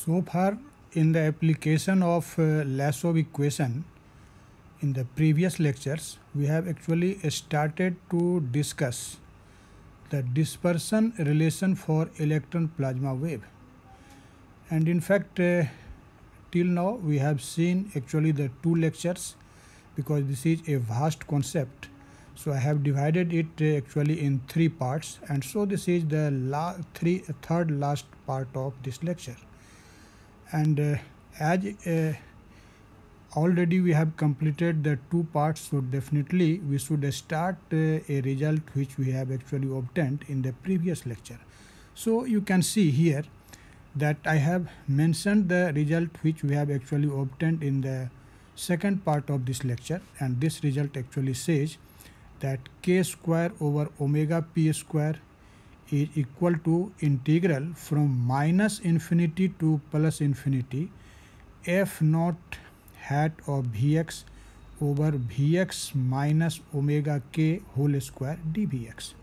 So far in the application of Lassov equation in the previous lectures, we have actually started to discuss the dispersion relation for electron plasma wave. And in fact, till now we have seen actually the two lectures because this is a vast concept. So I have divided it actually in three parts, and so this is the third last part of this lecture. And as already we have completed the two parts, so definitely we should start a result which we have actually obtained in the previous lecture. So you can see here that I have mentioned the result which we have actually obtained in the second part of this lecture, and this result actually says that k square over omega p square is equal to integral from minus infinity to plus infinity f naught hat of Vx over Vx minus omega k whole square dVx.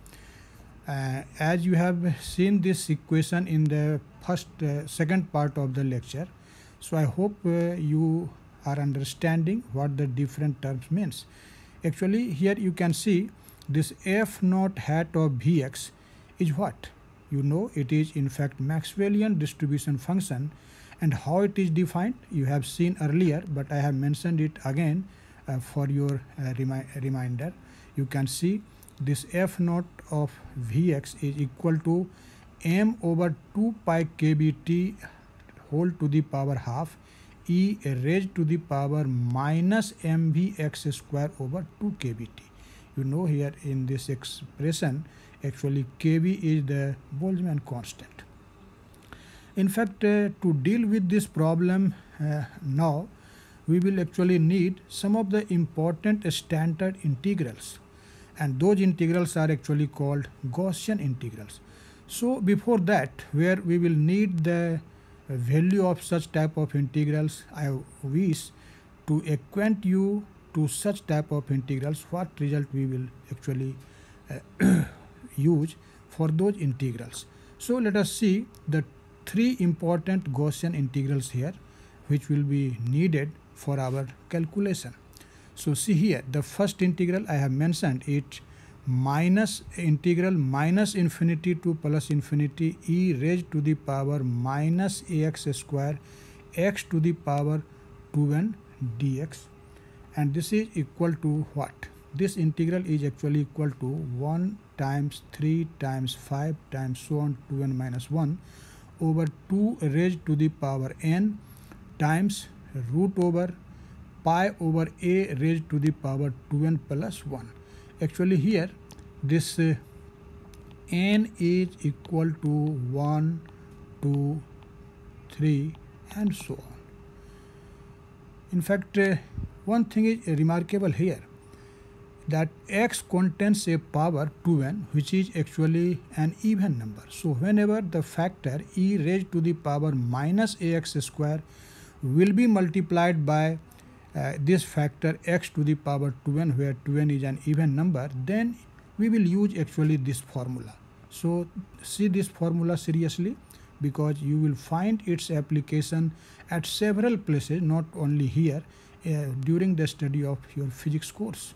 As you have seen this equation in the second part of the lecture, so I hope you are understanding what the different terms means. Actually here you can see this f naught hat of Vx is what? You know it is in fact Maxwellian distribution function, and how it is defined you have seen earlier, but I have mentioned it again for your reminder. You can see this f naught of Vx is equal to m over 2 pi kBt whole to the power half e raised to the power minus mvx square over 2 kBt. You know here in this expression actually kb is the Boltzmann constant. In fact, to deal with this problem now, we will actually need some of the important standard integrals, and those integrals are actually called Gaussian integrals. So before that, where we will need the value of such type of integrals, I wish to acquaint you to such type of integrals what result we will actually use for those integrals. So let us see the three important Gaussian integrals here which will be needed for our calculation. So see here, the first integral I have mentioned it minus integral minus infinity to plus infinity e raised to the power minus ax square x to the power 2n dx, and this is equal to what? This integral is actually equal to 1 times 3 times 5 times so on 2n minus 1 over 2 raised to the power n times root over pi over a raised to the power 2n plus 1. Actually here this n is equal to 1, 2, 3 and so on. In fact, one thing is remarkable here, that x contains a power 2n which is actually an even number. So whenever the factor e raised to the power minus ax square will be multiplied by this factor x to the power 2n, where 2n is an even number, then we will use actually this formula. So see this formula seriously, because you will find its application at several places, not only here, during the study of your physics course.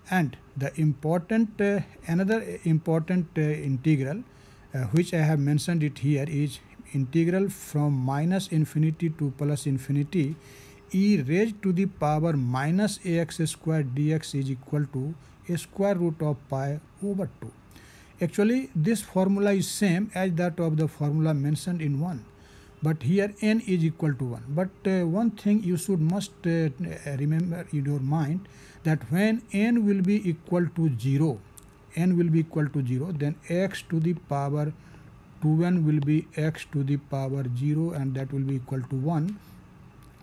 And the important another important integral which I have mentioned it here is integral from minus infinity to plus infinity e raised to the power minus ax square dx is equal to a square root of pi over 2. Actually this formula is same as that of the formula mentioned in 1, but here n is equal to 1. But one thing you must remember in your mind, that when n will be equal to 0, then x to the power 2n will be x to the power 0, and that will be equal to 1.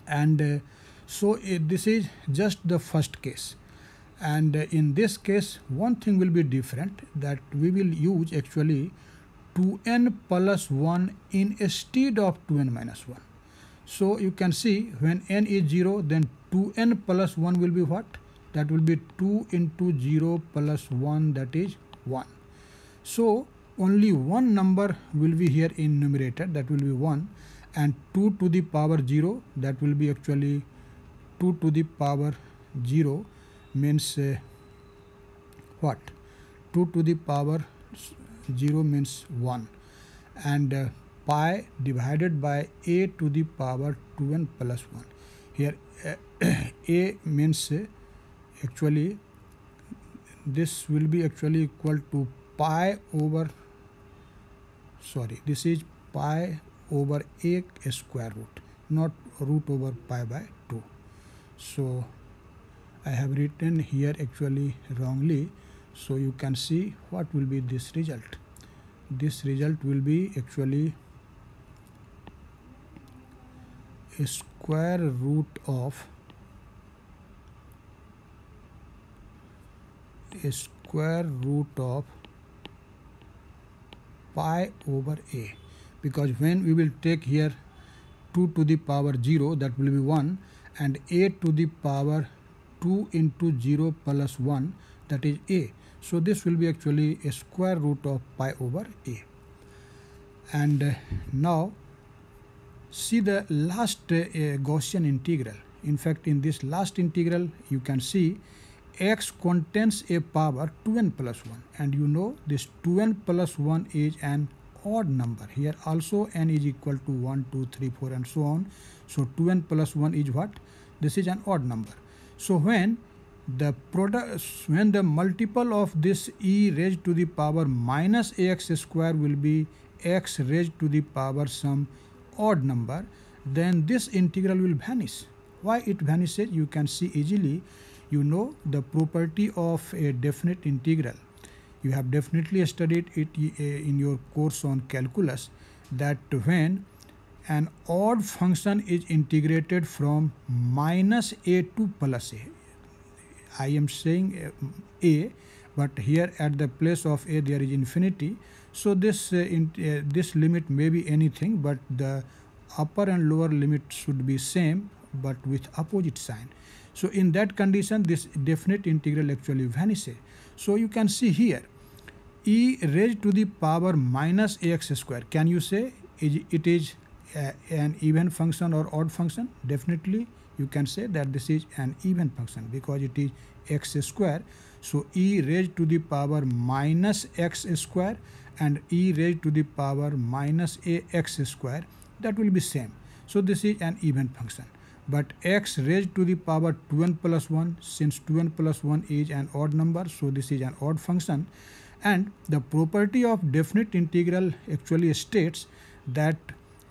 And so this is just the first case. And in this case, one thing will be different, that we will use actually 2n plus 1 instead of 2n minus 1. So you can see when n is 0, then 2n plus 1 will be what? That will be 2 into 0 plus 1, that is 1. So only one number will be here in numerator, that will be 1, and 2 to the power 0, that will be actually 2 to the power 0 means what? 2 to the power 0 means 1, and pi divided by a to the power 2n plus 1. Here a means actually this will be actually equal to pi over, sorry, this is pi over a square root, not root over pi by 2. So I have written here actually wrongly. So you can see what will be this result. This result will be actually a square root of pi over a, because when we will take here 2 to the power 0, that will be 1, and a to the power 2 into 0 plus 1, that is a. So this will be actually a square root of pi over a. And now see the last Gaussian integral. In fact, in this last integral, you can see x contains a power 2n plus 1, and you know this 2n plus 1 is an odd number. Here also n is equal to 1, 2, 3, 4 and so on. So 2n plus 1 is what? This is an odd number. So when the multiple of this e raised to the power minus ax square will be x raised to the power some odd number, then this integral will vanish. Why it vanishes? You can see easily. You know the property of a definite integral. You have definitely studied it in your course on calculus, that when an odd function is integrated from minus a to plus a, I am saying a, but here at the place of a there is infinity. So this limit may be anything, but the upper and lower limit should be same but with opposite sign. So in that condition, this definite integral actually vanishes. So you can see here e raised to the power minus ax square. Can you say it is an even function or odd function? Definitely you can say that this is an even function because it is x square. So e raised to the power minus x square and e raised to the power minus ax square, that will be same. So this is an even function. But x raised to the power 2n plus 1, since 2n plus 1 is an odd number, so this is an odd function. And the property of definite integral actually states that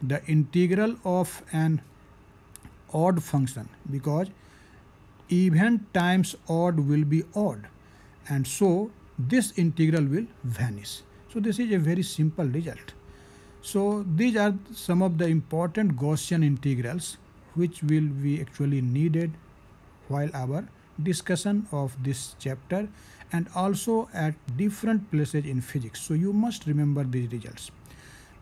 the integral of an odd function, because even times odd will be odd, and so this integral will vanish. So this is a very simple result. So these are some of the important Gaussian integrals which will be actually needed while our discussion of this chapter and also at different places in physics. So you must remember these results.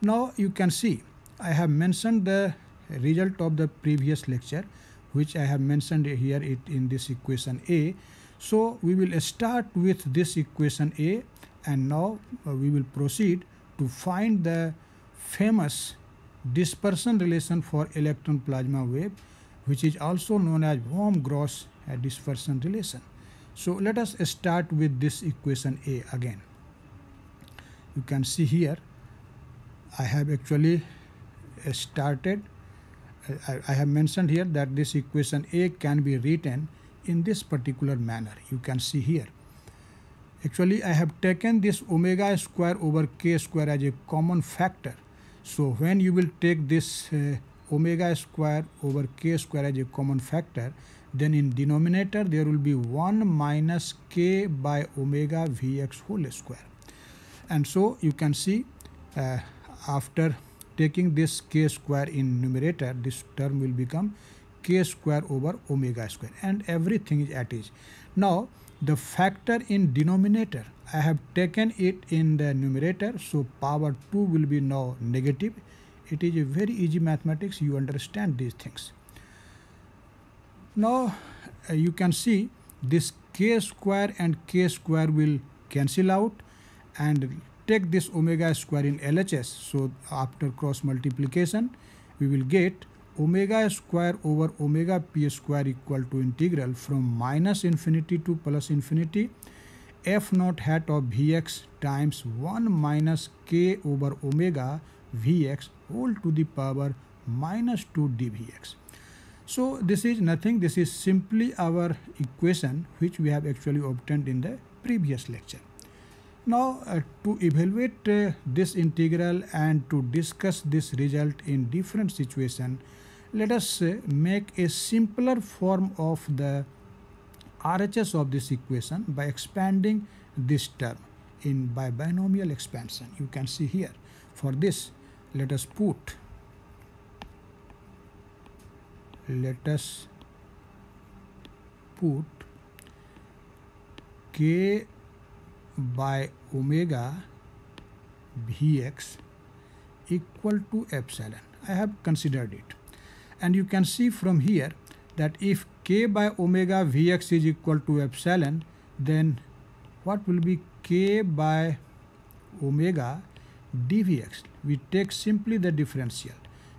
Now you can see I have mentioned the result of the previous lecture, which I have mentioned here in this equation A. So we will start with this equation A, and now we will proceed to find the famous dispersion relation for electron plasma wave, which is also known as Vohm-Gauss dispersion relation. So let us start with this equation A again. You can see here I have actually started, I have mentioned here that this equation A can be written in this particular manner. You can see here. Actually, I have taken this omega square over k square as a common factor. So when you will take this omega square over k square as a common factor, then in denominator there will be 1 minus k by omega Vx whole square. And so you can see after taking this k square in numerator, this term will become k square over omega square, and everything is at ease. Now the factor in denominator, I have taken it in the numerator, so power 2 will be now negative. It is a very easy mathematics, you understand these things. Now you can see this k square and k square will cancel out, and take this omega square in LHS. So after cross multiplication, we will get omega square over omega p square equal to integral from minus infinity to plus infinity f naught hat of Vx times 1 minus k over omega Vx whole to the power minus 2 dVx. So this is nothing, this is simply our equation which we have actually obtained in the previous lecture. Now to evaluate this integral and to discuss this result in different situations, let us make a simpler form of the RHS of this equation by expanding this term by binomial expansion. You can see here. For this, let us put k by omega Vx equal to epsilon. I have considered it. And you can see from here that if k by omega Vx is equal to epsilon, then what will be k by omega dVx? We take simply the differential,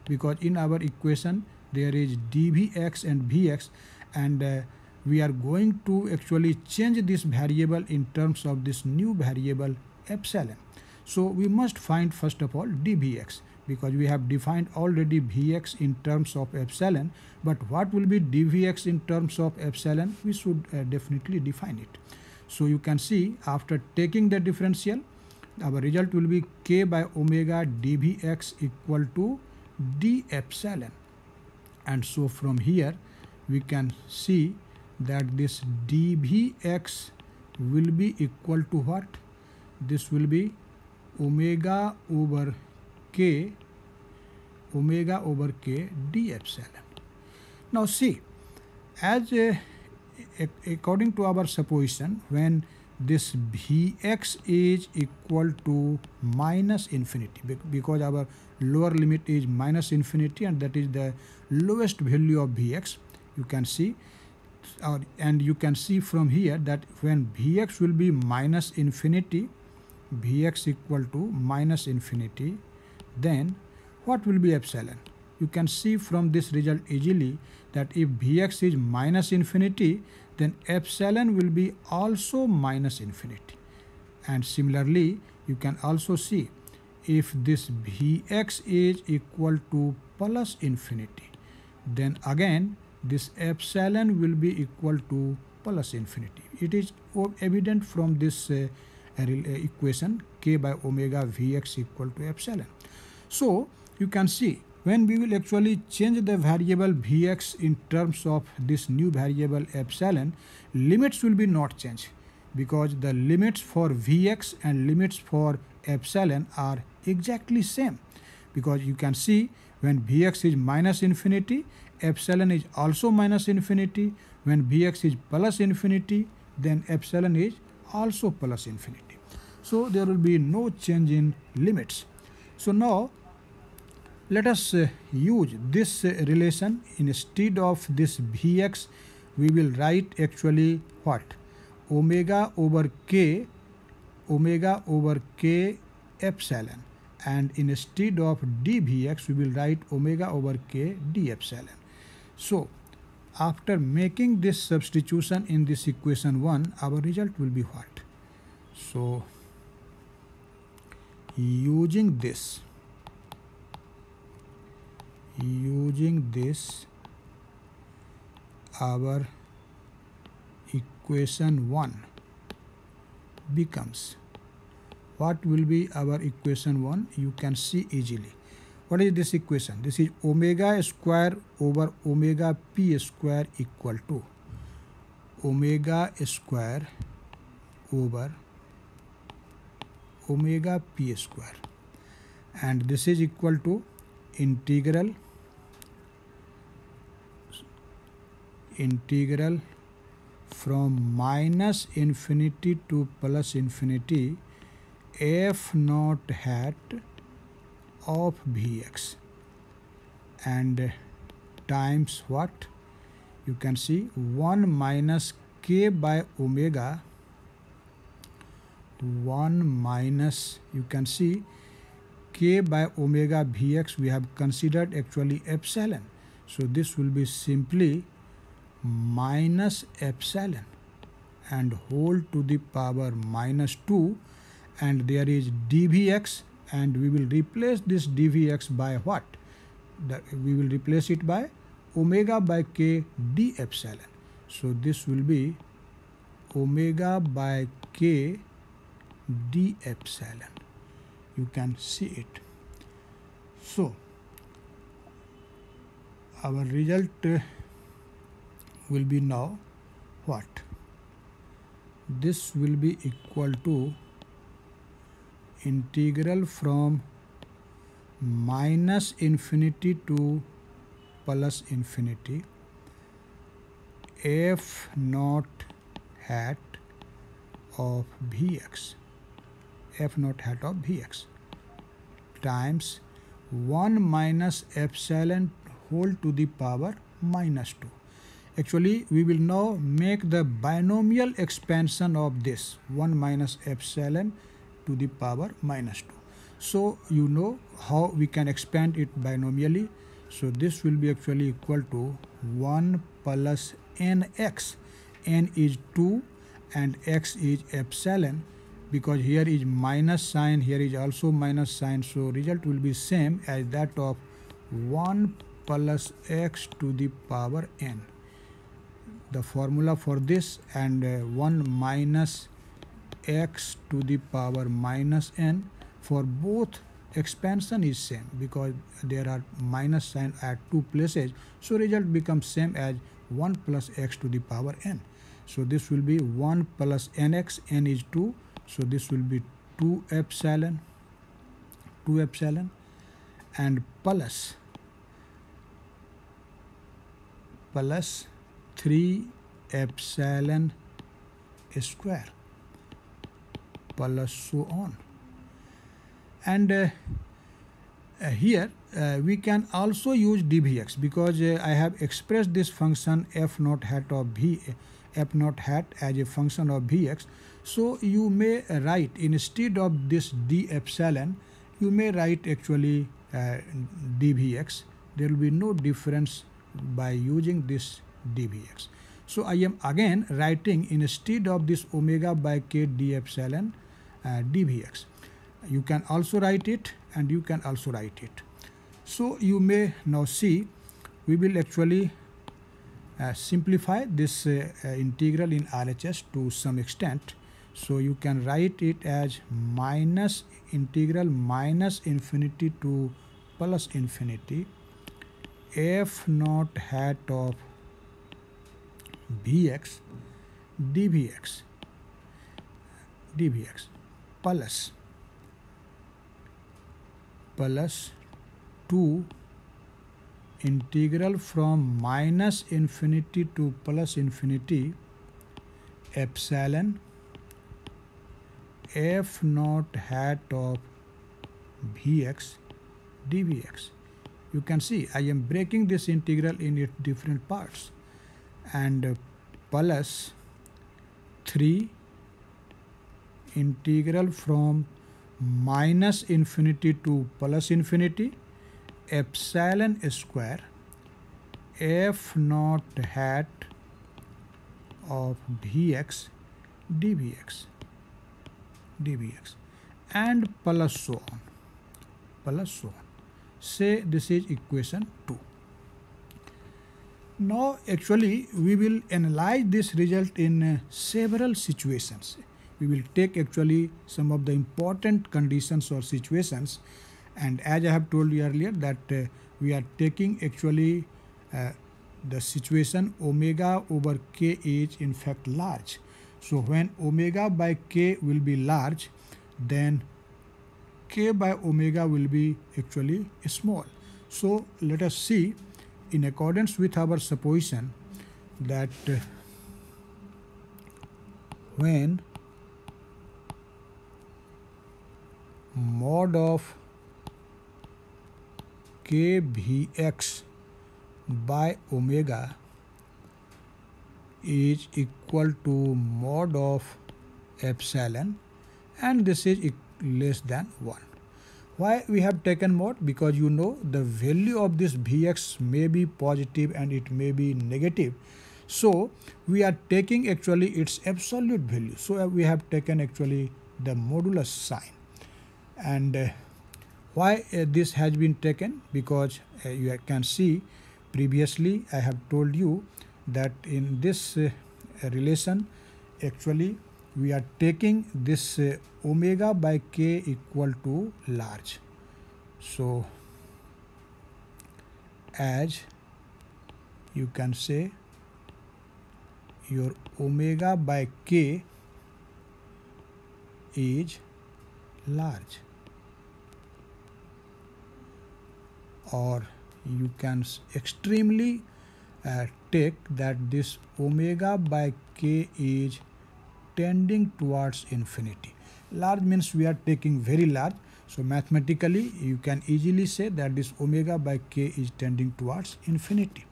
because in our equation there is dVx and Vx, and we are going to actually change this variable in terms of this new variable epsilon. So we must find first of all dVx, because we have defined already Vx in terms of epsilon, but what will be dVx in terms of epsilon? We should definitely define it. So you can see after taking the differential, our result will be k by omega dVx equal to d epsilon. And so from here we can see that this dVx will be equal to what? This will be omega over k d epsilon. Now see, as according to our supposition, when this Vx is equal to minus infinity, because our lower limit is minus infinity and that is the lowest value of Vx, you can see, and you can see from here that when Vx will be minus infinity, Vx equal to minus infinity, then what will be epsilon? You can see from this result easily that if Vx is minus infinity, then epsilon will be also minus infinity. And similarly, you can also see if this Vx is equal to plus infinity, then again this epsilon will be equal to plus infinity. It is evident from this equation k by omega Vx equal to epsilon. So you can see when we will actually change the variable Vx in terms of this new variable epsilon, limits will be not changed, because the limits for Vx and limits for epsilon are exactly same, because you can see when Vx is minus infinity, epsilon is also minus infinity. When Vx is plus infinity, then epsilon is also plus infinity. So there will be no change in limits. So now let us use this relation. Instead of this Vx, we will write actually what? Omega over k epsilon, and instead of dVx we will write omega over k d epsilon. So after making this substitution in this equation 1, our result will be what? So using this our equation 1 becomes, what will be our equation 1? You can see easily. What is this equation? This is omega square over omega p square equal to omega square over omega p square, and this is equal to integral from minus infinity to plus infinity f naught hat of Vx, and times what? You can see 1 minus k by omega, 1 minus, you can see k by omega Vx we have considered actually epsilon. So this will be simply minus epsilon and whole to the power minus 2, and there is dvx, and we will replace this dvx by what? We will replace it by omega by k d epsilon. So this will be omega by k d epsilon. You can see it. So our result will be now what? This will be equal to integral from minus infinity to plus infinity f naught hat of Vx, f naught hat of Vx times 1 minus epsilon whole to the power minus 2. Actually, we will now make the binomial expansion of this 1 minus epsilon to the power minus 2. So you know how we can expand it binomially. So this will be actually equal to 1 plus nx. N is 2 and x is epsilon, because here is minus sign, here is also minus sign. So result will be same as that of 1 plus x to the power n. The formula for this and 1 minus x to the power minus n for both expansion is same, because there are minus sign at two places. So result becomes same as 1 plus x to the power n. So this will be 1 plus nx, n is 2. So this will be 2 epsilon and plus 3 epsilon square plus so on. And here we can also use dvx, because I have expressed this function f naught hat of f naught hat as a function of Vx. So you may write, instead of this d epsilon, you may write actually dvx. There will be no difference by using this dvx. So I am again writing, instead of this omega by k d epsilon dvx. You can also write it, and you can also write it. So you may now see, we will actually simplify this integral in RHS to some extent. So you can write it as minus integral minus infinity to plus infinity f naught hat of Vx dvx plus 2 integral from minus infinity to plus infinity epsilon f naught hat of Vx dvx. You can see I am breaking this integral in its different parts, and plus 3 integral from minus infinity to plus infinity epsilon square f naught hat of Vx dvx and plus so on. Say this is equation 2. Now actually we will analyze this result in several situations. We will take actually some of the important conditions or situations, and as I have told you earlier that we are taking actually the situation omega over k is in fact large. So when omega by k will be large, then k by omega will be actually small. So let us see, in accordance with our supposition, that when mod of k Vx by omega is equal to mod of epsilon, and this is less than 1. Why we have taken mod? Because you know the value of this Vx may be positive and it may be negative. So we are taking actually its absolute value. So we have taken actually the modulus sign. And why this has been taken? Because you can see previously I have told you that in this relation actually we are taking this omega by k equal to large. So as you can say your omega by k is large, or you can extremely take that this omega by k is tending towards infinity. Large means we are taking very large. So mathematically you can easily say that this omega by k is tending towards infinity.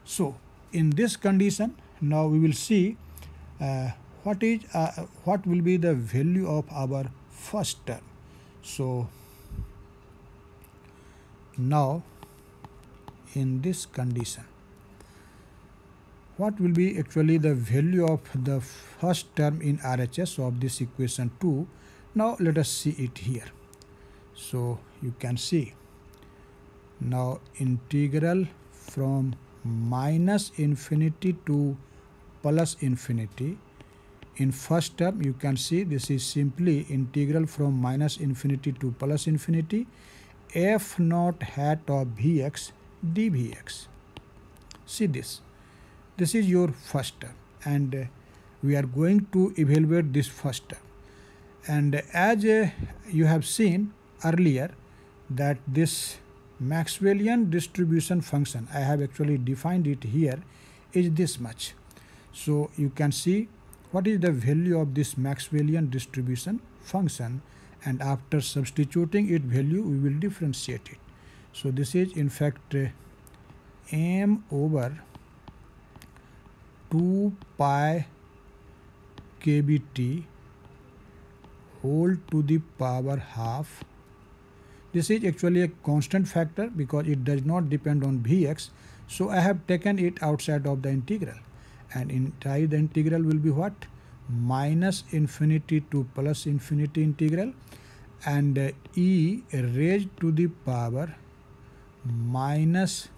So in this condition, now we will see what will be the value of our first term. So now in this condition, what will be actually the value of the first term in RHS of this equation 2? Now let us see it here. So you can see now integral from minus infinity to plus infinity. In first term you can see this is simply integral from minus infinity to plus infinity f naught hat of Vx dVx. See this. This is your first term, and we are going to evaluate this first term. And as you have seen earlier that this Maxwellian distribution function, I have actually defined it here, is this much. So you can see what is the value of this Maxwellian distribution function, and after substituting its value we will differentiate it. So this is in fact m over 2 pi kbt whole to the power half. This is actually a constant factor because it does not depend on Vx. So I have taken it outside of the integral, and inside the integral will be what? Minus infinity to plus infinity integral, and e raised to the power minus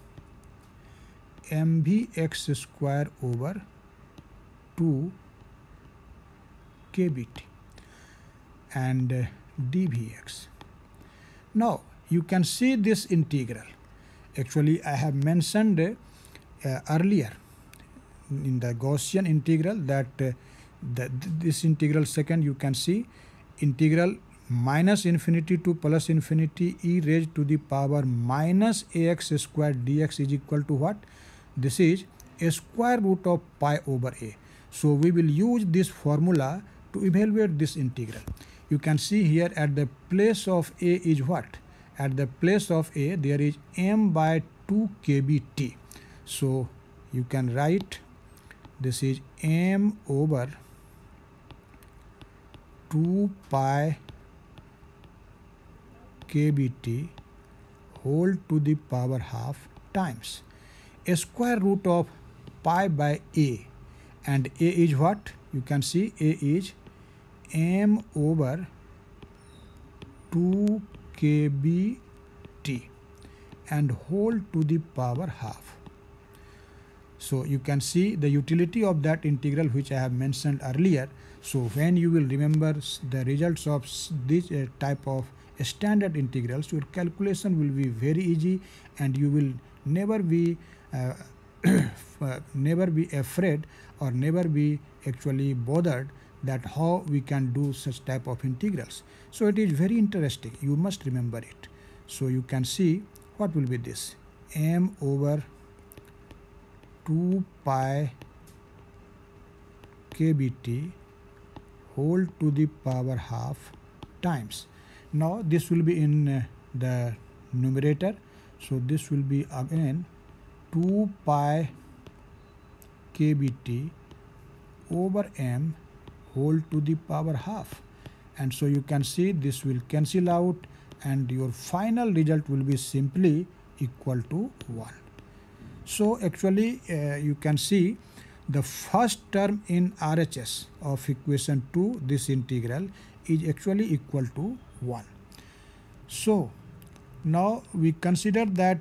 mvx square over 2 kbt and dvx. Now you can see this integral. Actually I have mentioned earlier in the Gaussian integral that this integral second you can see integral minus infinity to plus infinity e raised to the power minus ax square dx is equal to what? This is a square root of pi over a. So we will use this formula to evaluate this integral. You can see here at the place of a is what? At the place of a there is m by 2 kbt. So you can write this is m over 2 pi kbt whole to the power half times a square root of pi by a, and a is what? You can see a is m over 2 kbt and whole to the power half. So you can see the utility of that integral which I have mentioned earlier. So when you will remember the results of this type of standard integrals, your calculation will be very easy, and you will never be afraid or never be actually bothered that how we can do such type of integrals. So it is very interesting. You must remember it. So you can see what will be this m over 2 pi kbt whole to the power half times. Now this will be in the numerator. So this will be again 2 pi kbt over m whole to the power half, and so you can see this will cancel out, and your final result will be simply equal to 1. So actually you can see the first term in RHS of equation 2, this integral, is actually equal to 1. So now we consider that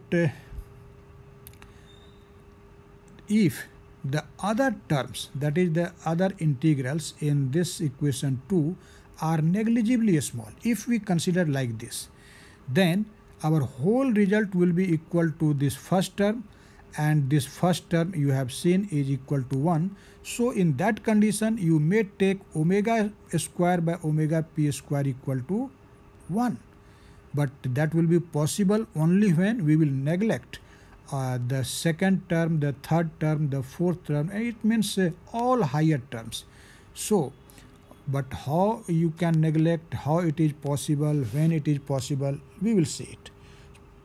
if the other terms, that is the other integrals in this equation 2, are negligibly small, if we consider like this, then our whole result will be equal to this first term, and this first term you have seen is equal to 1. So in that condition you may take omega square by omega p square equal to 1. But that will be possible only when we will neglect the second term, the third term, the fourth term, and it means all higher terms. So, but how you can neglect, how it is possible, when it is possible, we will see it.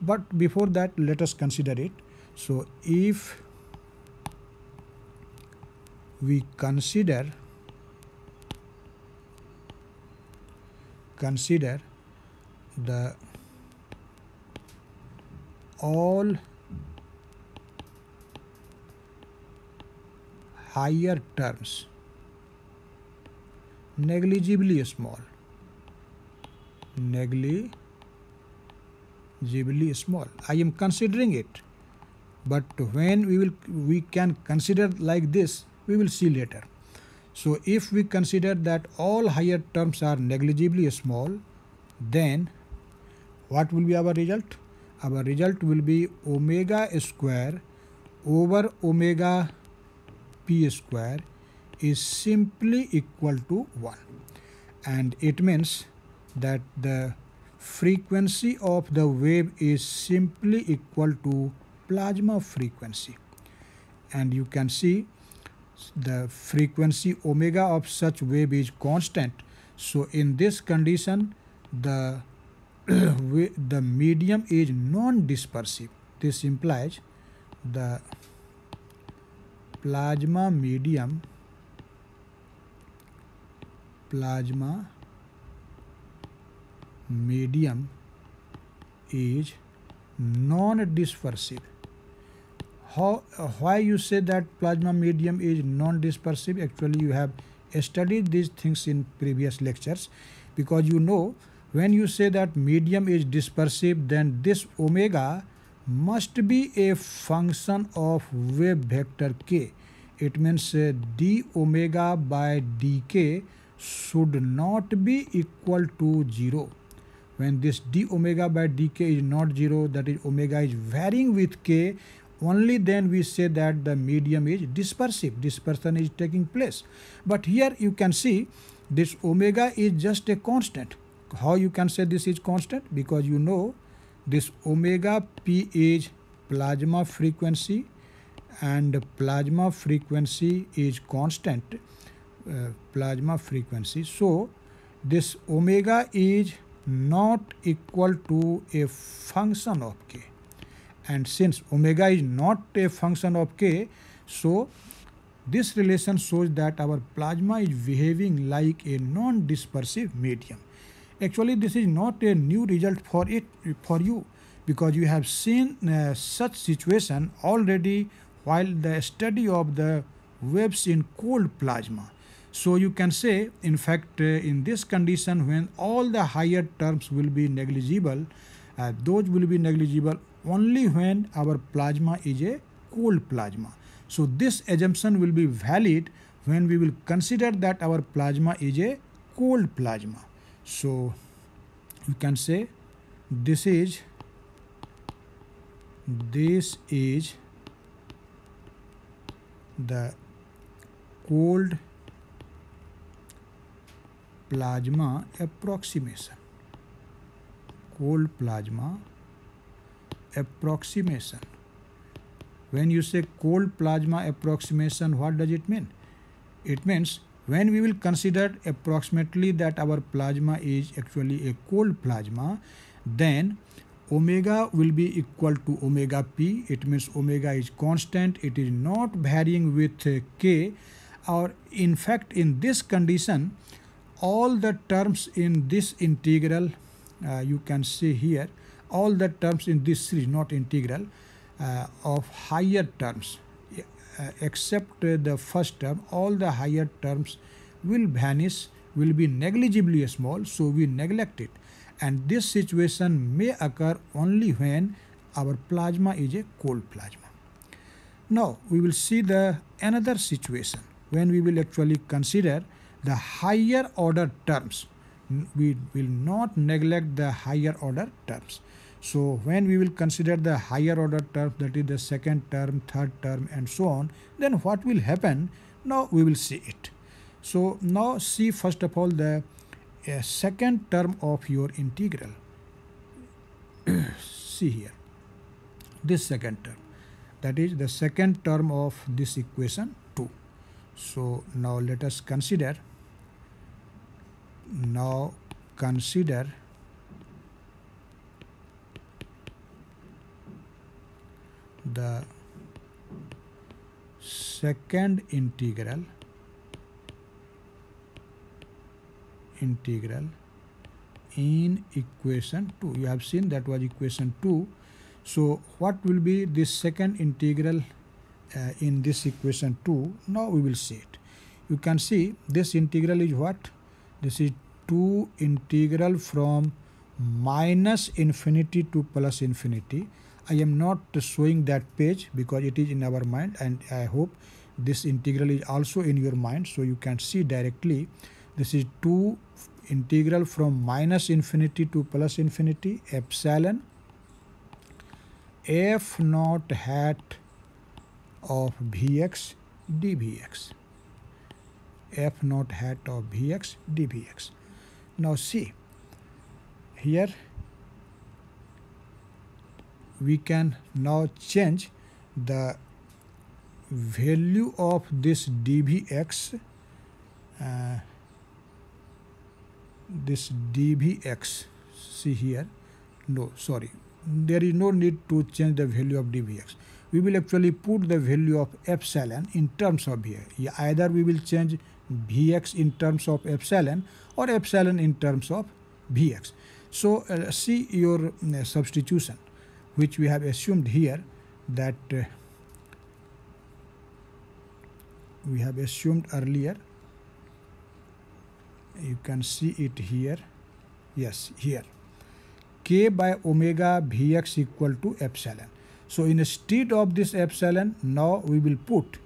But before that, let us consider it. So, if we consider the all higher terms negligibly small, I am considering it, but when we can consider like this, we will see later. So if we consider that all higher terms are negligibly small, then what will be our result? Our result will be omega square over omega p square is simply equal to 1. And it means that the frequency of the wave is simply equal to plasma frequency. And you can see the frequency omega of such wave is constant. So in this condition, the medium is non-dispersive. This implies the plasma medium is non-dispersive. Why you say that plasma medium is non-dispersive? Actually, you have studied these things in previous lectures, because you know when you say that medium is dispersive, then this omega must be a function of wave vector k. It means d omega by dk should not be equal to 0. When this d omega by dk is not 0, that is omega is varying with k, only then we say that the medium is dispersive. Dispersion is taking place. But here you can see this omega is just a constant. How you can say this is constant? Because you know this omega p is plasma frequency, and plasma frequency is constant. Plasma frequency. So this omega is not equal to a function of k. And since omega is not a function of k, so this relation shows that our plasma is behaving like a non-dispersive medium. Actually, this is not a new result for you, because you have seen such situation already while the study of the waves in cold plasma. So you can say, in fact, in this condition, when all the higher terms will be negligible, those will be negligible only when our plasma is a cold plasma. So this assumption will be valid when we will consider that our plasma is a cold plasma. So you can say this is the cold plasma approximation. Cold plasma approximation. When you say cold plasma approximation, what does it mean? It means when we will consider approximately that our plasma is actually a cold plasma, then omega will be equal to omega p. It means omega is constant, it is not varying with k, or in fact in this condition all the terms in this integral you can see here all the terms in this series, not integral, of higher terms, except the first term, all the higher terms will vanish, will be negligibly small, so we neglect it. And this situation may occur only when our plasma is a cold plasma. Now we will see the another situation when we will actually consider the higher order terms. We will not neglect the higher order terms. So when we will consider the higher order terms, that is the second term, third term, and so on, then what will happen? Now we will see it. So now see first of all the second term of your integral. See here, this second term, that is the second term of this equation 2. So now let us consider, the second integral in equation 2. You have seen that was equation 2. So what will be this second integral in this equation 2? Now we will see it. You can see this integral is what? This is 2 integral from minus infinity to plus infinity. I am not showing that page because it is in our mind, and I hope this integral is also in your mind, so you can see directly. This is 2 integral from minus infinity to plus infinity epsilon f naught hat of Vx dVx. F naught hat of Vx dVx. Now see, here we can now change the value of this dVx, see here, no, sorry, there is no need to change the value of dVx. We will actually put the value of epsilon in terms of here. Either we will change Vx in terms of epsilon or epsilon in terms of Vx. So see your substitution, which we have assumed here, that we have assumed earlier. You can see it here. Yes, here. K by omega Vx equal to epsilon. So instead of this epsilon, now we will put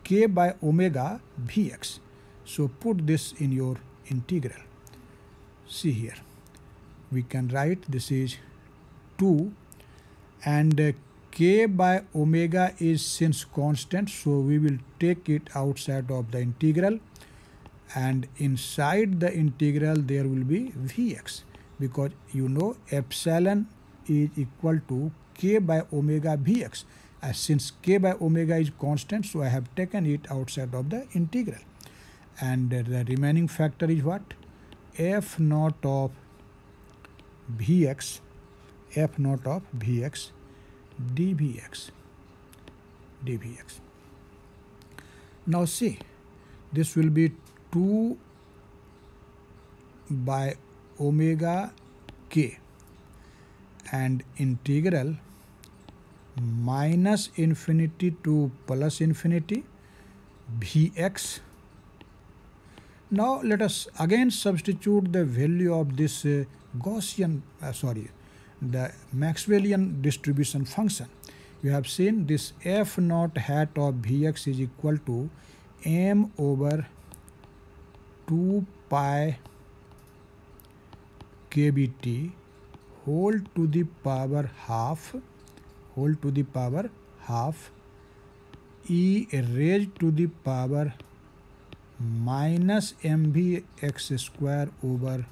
K by omega Vx. So put this in your integral. See here. We can write this is 2, and K by omega is since constant, so we will take it outside of the integral, and inside the integral there will be Vx, because you know epsilon is equal to K by omega Vx. Since K by omega is constant, so I have taken it outside of the integral, and the remaining factor is what? F naught of Vx, F naught of Vx dVx. Now see, this will be 2 by omega k, and integral minus infinity to plus infinity Vx. Now let us again substitute the value of this Gaussian, the Maxwellian distribution function. You have seen this F naught hat of Vx is equal to m over 2 pi kBt whole to the power half e raised to the power minus mvx square over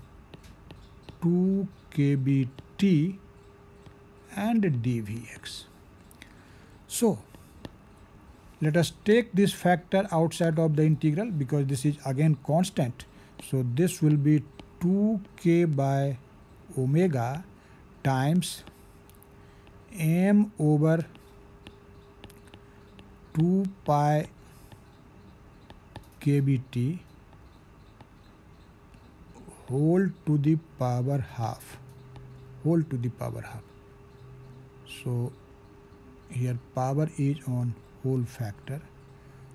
2 kBt and dVx. So let us take this factor outside of the integral because this is again constant. So this will be 2k by omega times m over 2 pi kBt whole to the power half. whole to the power half. So here power is on whole factor,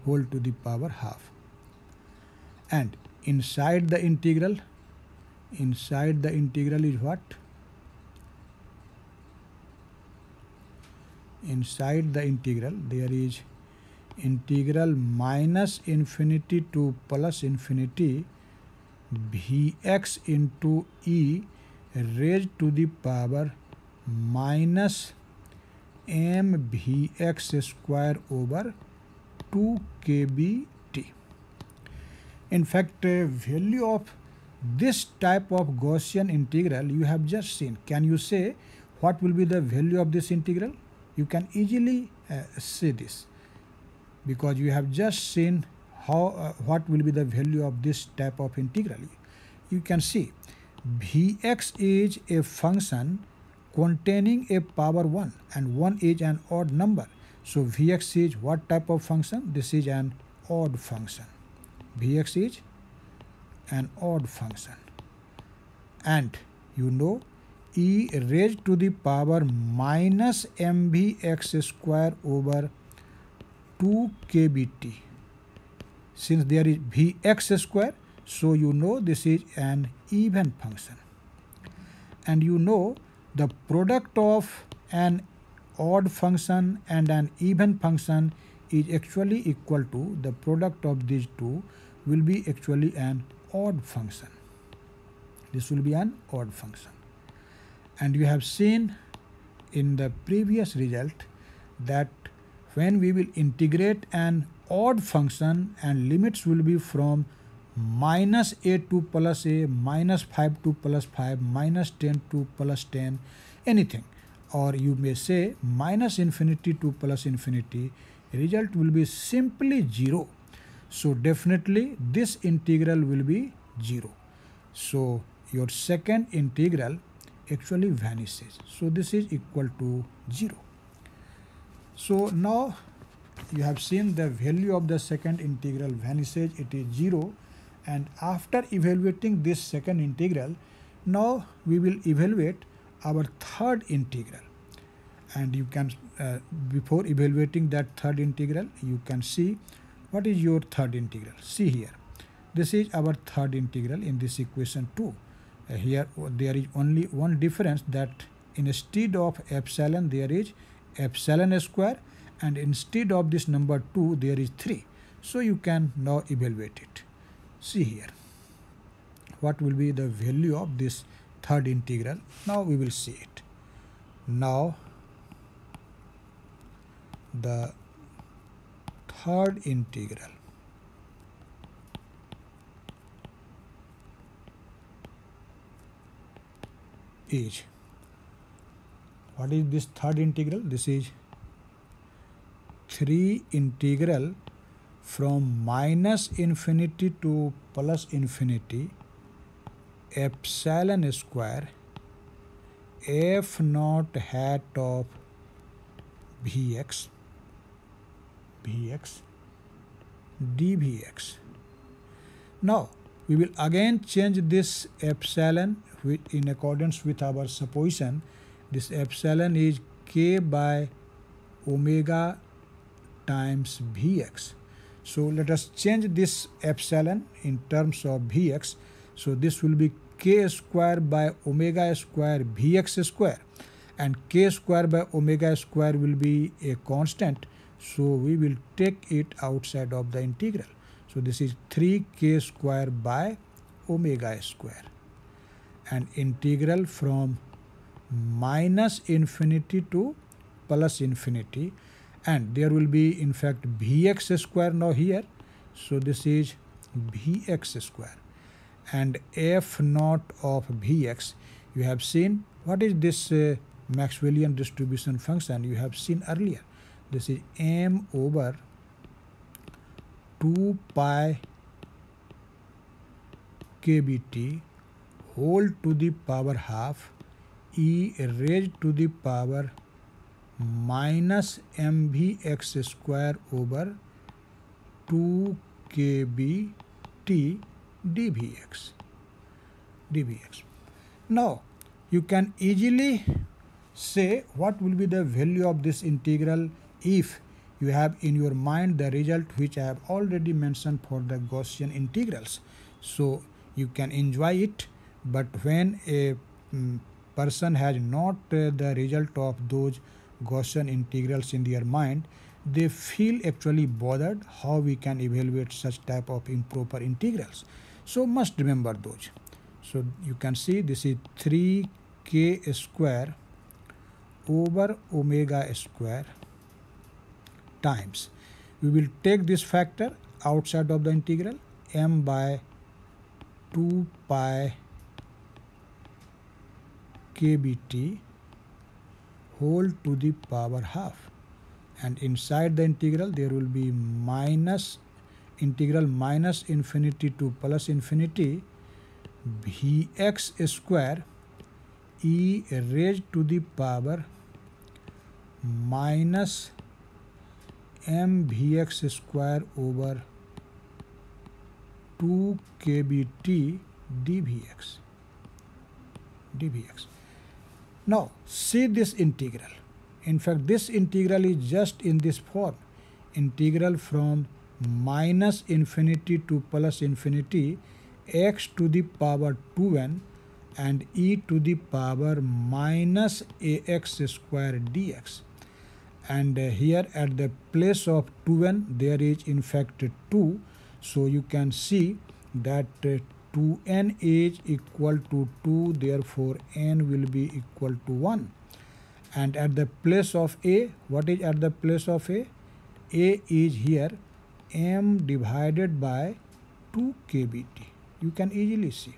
whole to the power half. And inside the integral is what? Inside the integral there is integral minus infinity to plus infinity Vx into e raised to the power minus m Vx square over 2 kbt. In fact, value of this type of Gaussian integral you have just seen. Can you say what will be the value of this integral? You can easily say this, because you have just seen how what will be the value of this type of integral. You can see Vx is a function containing a power 1 and 1 is an odd number. So Vx is what type of function? This is an odd function. Vx is an odd function. And you know e raised to the power minus mvx square over 2 kbt. Since there is Vx square, so you know this is an even function. And you know the product of an odd function and an even function is actually equal to the product of these two will be actually an odd function. This will be an odd function. And you have seen in the previous result that when we will integrate an odd function and limits will be from minus a to plus a, minus 5 to plus 5, minus 10 to plus 10, anything, or you may say minus infinity to plus infinity, result will be simply 0. So definitely this integral will be 0. So your second integral actually vanishes. So this is equal to 0. So now you have seen the value of the second integral vanishes, it is 0. And after evaluating this second integral, now we will evaluate our third integral. And you can, before evaluating that third integral, you can see what is your third integral. See here, this is our third integral in this equation 2. Here there is only one difference, that instead of epsilon there is epsilon square, and instead of this number 2 there is 3. So you can now evaluate it. See here what will be the value of this third integral. Now we will see it. Now the third integral is, what is this third integral? This is 3 integral from minus infinity to plus infinity epsilon square f naught hat of Vx dVx. Now we will again change this epsilon in accordance with our supposition. This epsilon is k by omega times Vx. So let us change this epsilon in terms of Vx. So this will be k square by omega square Vx square, and k square by omega square will be a constant. So we will take it outside of the integral. So this is 3k square by omega square, and integral from minus infinity to plus infinity, and there will be in fact Vx square now here. So this is Vx square, and f naught of Vx, you have seen what is this Maxwellian distribution function you have seen earlier. This is m over 2 pi kbt whole to the power half e raised to the power minus mvx square over 2 kbt dvx. Now you can easily say what will be the value of this integral if you have in your mind the result which I have already mentioned for the Gaussian integrals. So you can enjoy it, but when a person has not the result of those Gaussian integrals in their mind, they feel actually bothered how we can evaluate such type of improper integrals. So must remember those. So you can see this is 3k square over omega square times. We will take this factor outside of the integral, m by 2 pi kbt whole to the power half, and inside the integral there will be minus integral minus infinity to plus infinity vx square e raised to the power minus mvx square over 2 kbt dvx. Now see this integral. In fact, this integral is just in this form. Integral from minus infinity to plus infinity x to the power 2n and e to the power minus ax square dx. And here at the place of 2n there is in fact 2. So you can see that 2n is equal to 2, therefore n will be equal to 1. And at the place of a, what is at the place of a? A is here m divided by 2 kbt. You can easily see.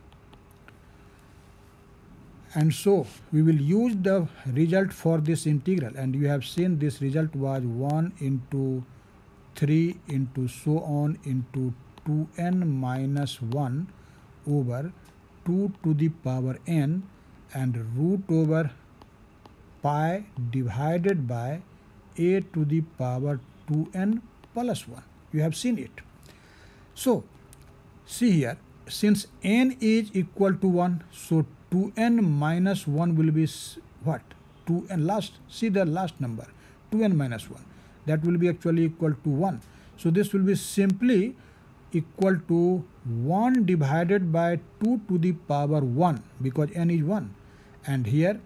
And so we will use the result for this integral, and you have seen this result was 1 into 3 into so on into 2n minus 1 over 2 to the power n and root over pi divided by a to the power 2n plus 1. You have seen it. So see here, since n is equal to 1, so 2n minus 1 will be what? 2n last, see the last number, 2n minus 1. That will be actually equal to 1. So this will be simply equal to 1 divided by 2 to the power 1 because n is 1. And here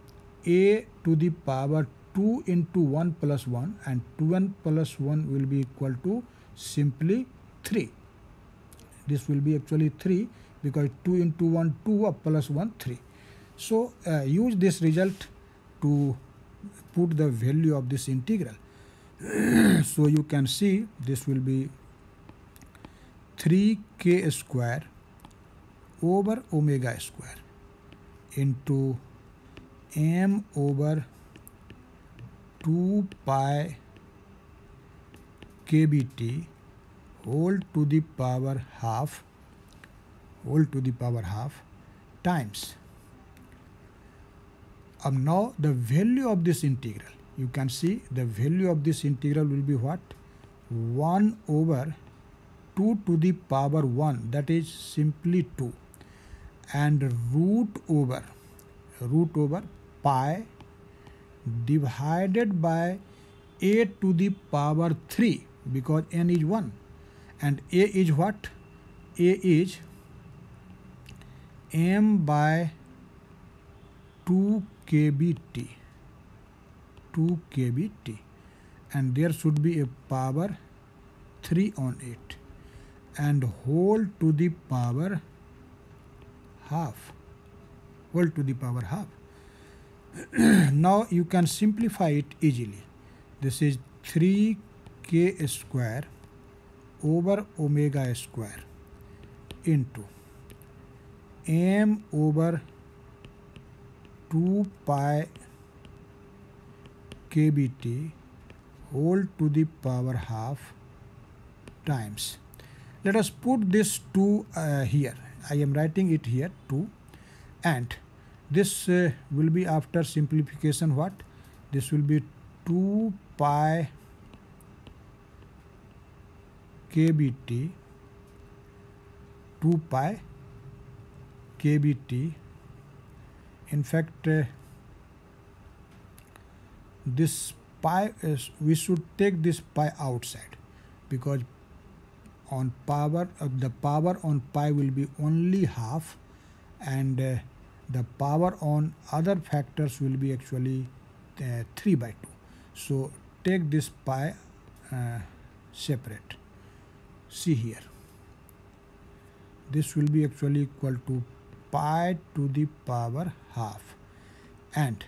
a to the power 2 into 1 plus 1, and 2n plus 1 will be equal to simply 3. This will be actually 3 because 2 into 1 2 plus 1 3. So use this result to put the value of this integral. So you can see this will be 3k square over omega square into m over 2 pi kbt whole to the power half times. Now the value of this integral, you can see the value of this integral will be what? 1 over 2 to the power 1, that is simply 2, and root over pi divided by a to the power 3 because n is 1, and a is what? A is m by 2 kbt, and there should be a power 3 on it, and whole to the power half. Now you can simplify it easily. This is 3k square over omega square into m over 2 pi kbt whole to the power half times. Let us put this 2 here. I am writing it here 2, and this will be after simplification what? This will be 2 pi kbt, 2 pi kbt in fact this pi is, we should take this pi outside, because on power the power on pi will be only half, and the power on other factors will be actually 3/2. So take this pi separate. See here, this will be actually equal to pi to the power half, and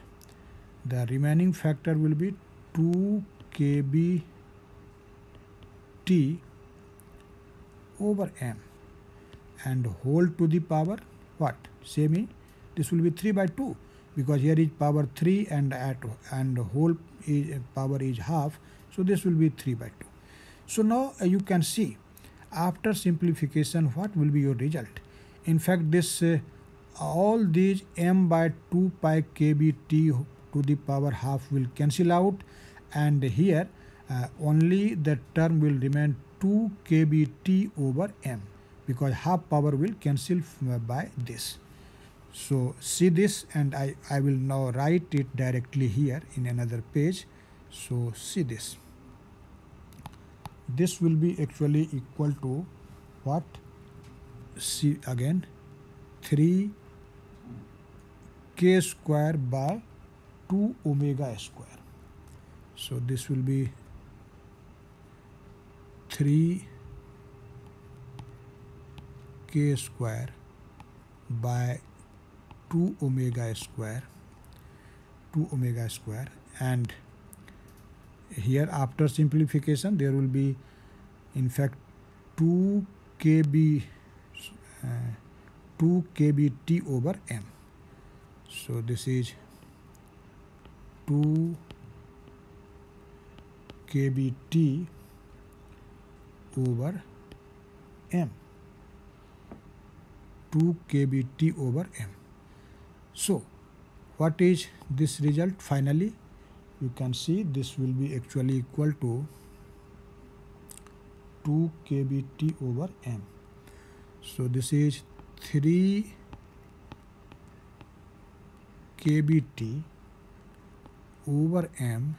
the remaining factor will be 2 kb t over m, and whole to the power what? Same, this will be 3/2, because here is power 3 and whole is, power is half, so this will be 3/2. So now you can see after simplification what will be your result. In fact, this all these m by 2 pi kb t to the power half will cancel out, and here only the term will remain 2 kb t over m, because half power will cancel by this. So see this, and I will now write it directly here in another page. So see this. This will be actually equal to what? See again, 3 k square by 2 omega square. So this will be 3 k square by 2 omega square, and here after simplification there will be in fact 2 kb t over m. So this is 2 kb t over m, 2 kb t over m. So what is this result? Finally you can see this will be actually equal to 2 kb t over m. So this is 3 kb t over m.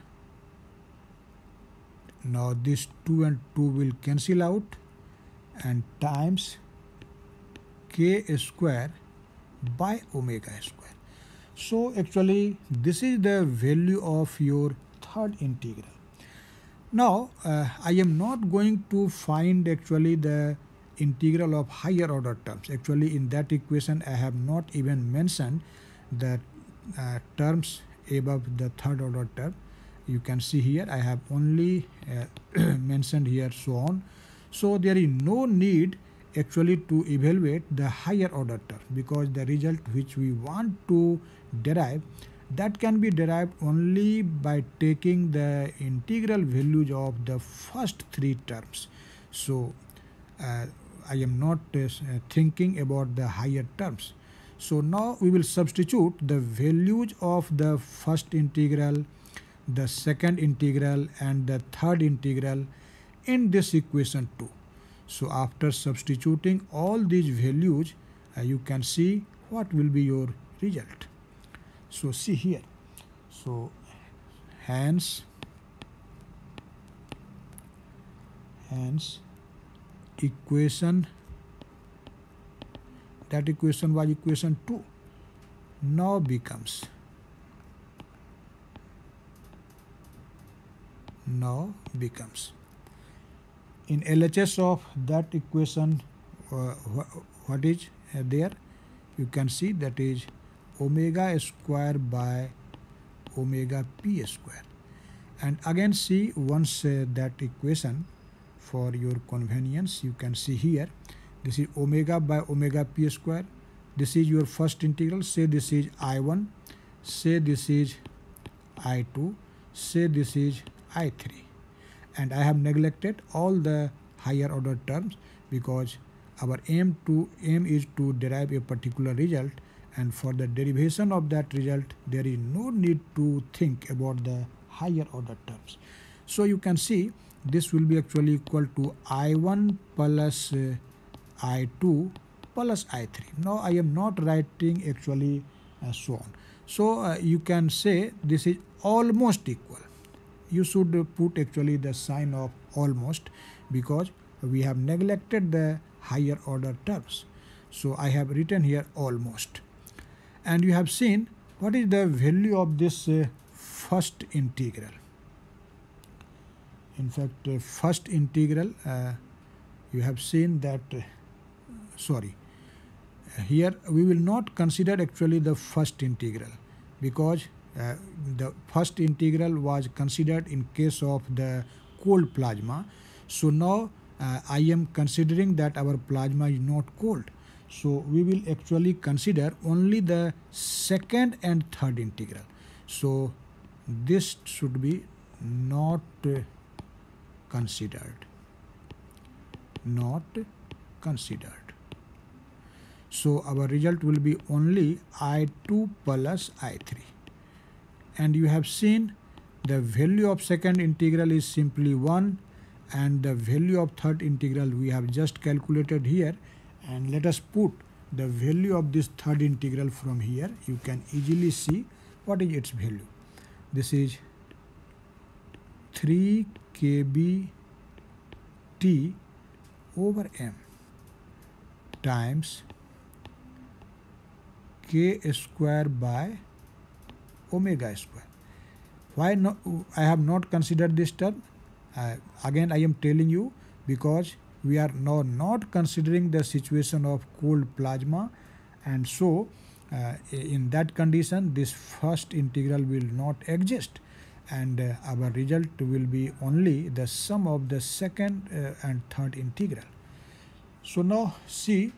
Now this 2 and 2 will cancel out, and times k square by omega square. So actually this is the value of your third integral. Now I am not going to find actually the integral of higher order terms. Actually in that equation I have not even mentioned the terms above the third order term. You can see here I have only mentioned here so on. So there is no need actually to evaluate the higher order term, because the result which we want to derive, that can be derived only by taking the integral values of the first three terms. So I am not thinking about the higher terms. So now we will substitute the values of the first integral, the second integral, and the third integral in this equation 2. So after substituting all these values, you can see what will be your result. So see here. So hence equation, that equation was equation 2, now becomes in LHS of that equation what is there, you can see that is omega square by omega p square. And again see once that equation, for your convenience you can see here, this is omega by omega p square. This is your first integral. Say this is I1, say this is I2, say this is I3. And I have neglected all the higher order terms, because our aim is to derive a particular result, and for the derivation of that result there is no need to think about the higher order terms. So you can see this will be actually equal to I1 plus I2 plus I3. Now I am not writing actually so on. So you can say this is almost equal. You should put actually the sign of almost, because we have neglected the higher order terms. So I have written here almost. And you have seen what is the value of this first integral. In fact, first integral, you have seen that, here we will not consider actually the first integral, because the first integral was considered in case of the cold plasma. So now I am considering that our plasma is not cold. So we will actually consider only the second and third integral. So this should be not considered. Not considered. So our result will be only I2 plus I3. And you have seen the value of second integral is simply 1, and the value of third integral we have just calculated here. And let us put the value of this third integral from here. You can easily see what is its value. This is 3 kb t over m times k square by omega square. Why not? I have not considered this term. Again, I am telling you, because we are now not considering the situation of cold plasma, and so in that condition this first integral will not exist, and our result will be only the sum of the second and third integral. So now see,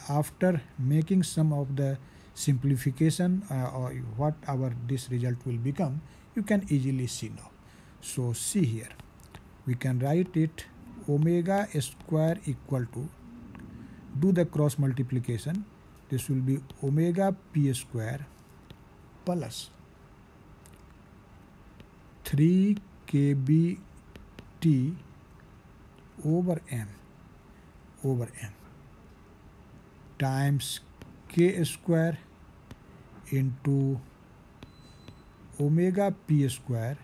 after making some of the simplification or what our this result will become, you can easily see now. So see here, we can write it omega square equal to, do the cross multiplication, this will be omega p square plus 3 kb t over m times k square into omega p square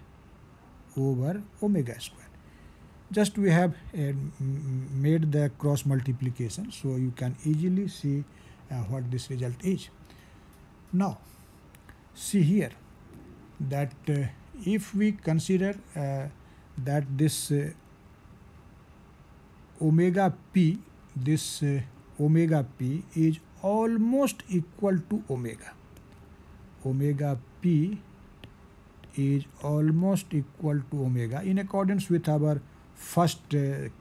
over omega square. Just we have made the cross multiplication, so you can easily see what this result is. Now see here that if we consider that this omega p is almost equal to omega p is almost equal to omega in accordance with our first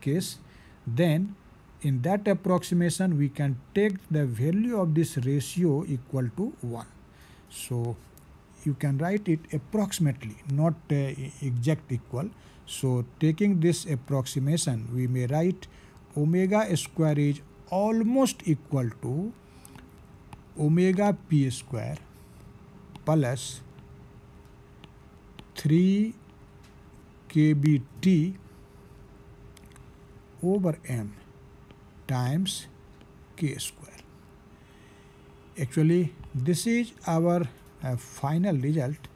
case, then in that approximation we can take the value of this ratio equal to 1. So you can write it approximately, not exact equal. So taking this approximation, we may write omega square is almost equal to omega p square plus 3 kb t over m times k square. Actually, this is our final result,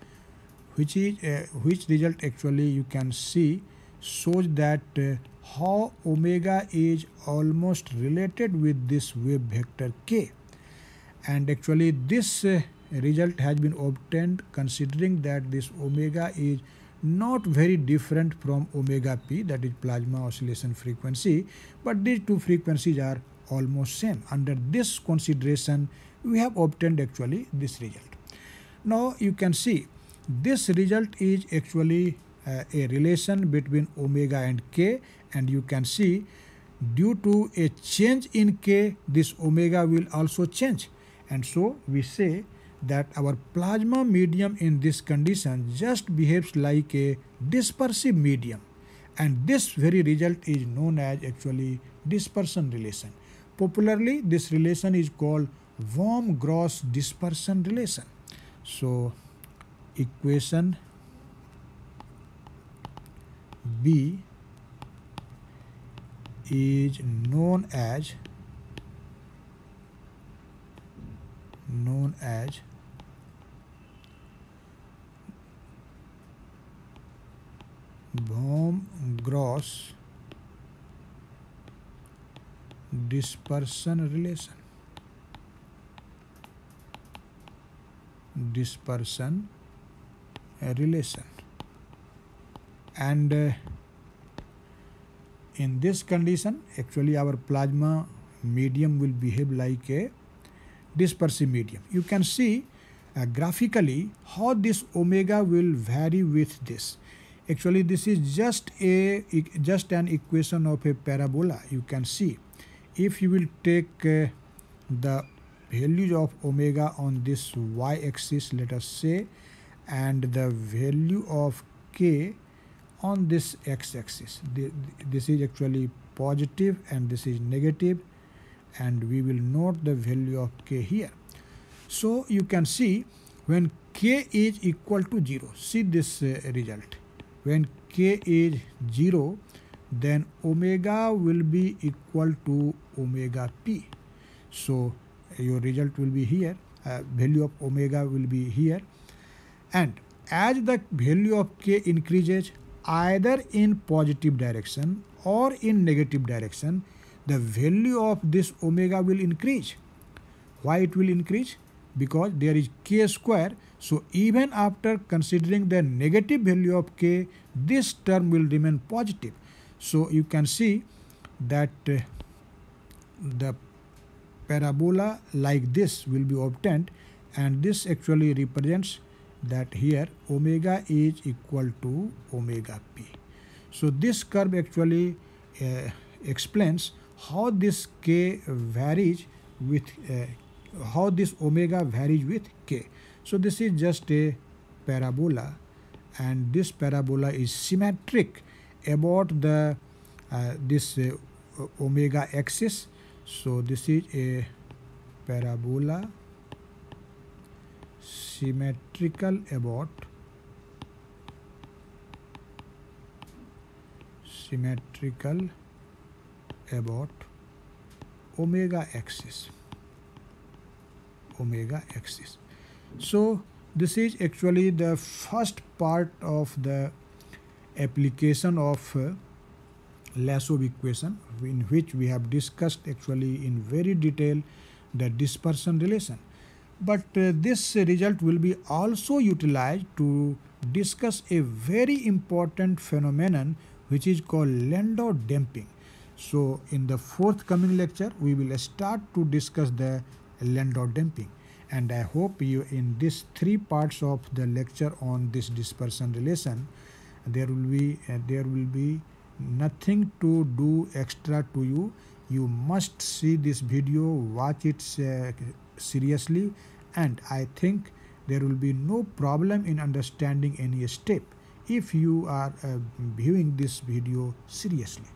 which result actually you can see shows that how omega is almost related with this wave vector k. And actually this result has been obtained considering that this omega is not very different from omega p, that is plasma oscillation frequency, but these two frequencies are almost same. Under this consideration, we have obtained actually this result. Now you can see this result is actually a relation between omega and k, and you can see due to a change in k, this omega will also change. And so we say that our plasma medium in this condition just behaves like a dispersive medium, and this very result is known as actually dispersion relation. Popularly, this relation is called Worm-Gross dispersion relation. So equation B is known as Bohm-Gross dispersion relation. And in this condition, actually our plasma medium will behave like a dispersive medium. You can see graphically how this omega will vary with this. Actually, this is just an equation of a parabola. You can see if you will take the values of omega on this y-axis, let us say, and the value of k on this x-axis. This is actually positive and this is negative, and we will note the value of k here. So you can see when k is equal to 0, see this result. When k is 0, then omega will be equal to omega p. So your result will be here, value of omega will be here. And as the value of k increases either in positive direction or in negative direction, the value of this omega will increase. Why it will increase? Because there is k square. So even after considering the negative value of k, this term will remain positive. So you can see that the parabola like this will be obtained, and this actually represents that here omega is equal to omega p. So this curve actually explains how this k varies with how this omega varies with k. So this is just a parabola, and this parabola is symmetric about the this omega axis. So this is a parabola symmetrical about omega axis. So this is actually the first part of the application of Lassov equation, in which we have discussed actually in very detail the dispersion relation. But this result will be also utilized to discuss a very important phenomenon which is called Landau damping. So in the forthcoming lecture, we will start to discuss the Landau damping. And I hope you, in these 3 parts of the lecture on this dispersion relation, there will be nothing to do extra to you. You must see this video, watch it seriously, and I think there will be no problem in understanding any step if you are viewing this video seriously.